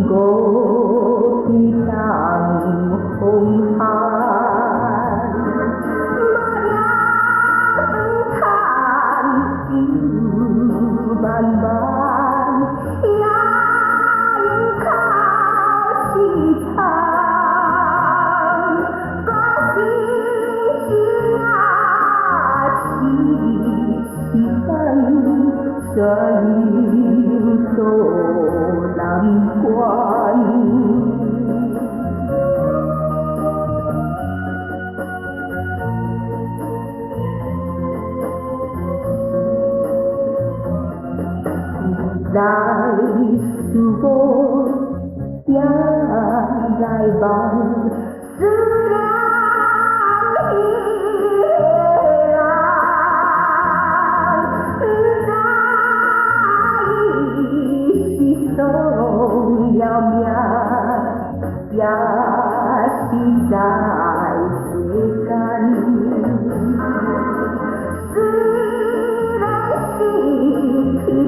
过一场红海，马呀登看一万万，呀靠西藏，把心心啊起灯，神手难关。来是我呀来吧，思量一来，在一手了命呀是在世间。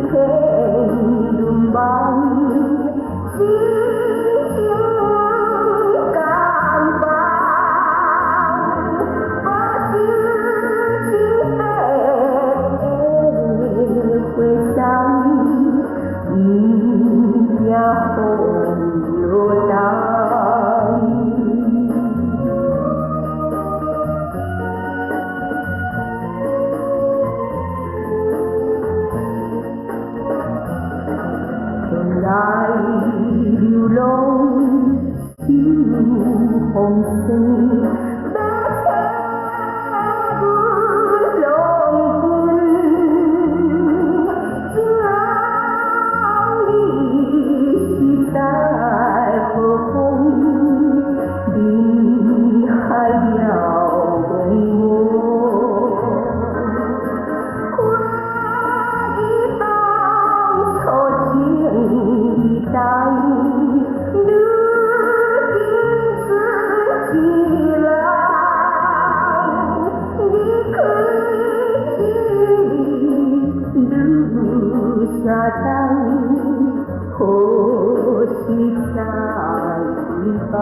天伦邦，心心感邦，把心心回响，呀红流荡。来流浪心红尘，马车龙滚，今日在何方？你还要问我？一代如今自己了，你可以留下在何时才报？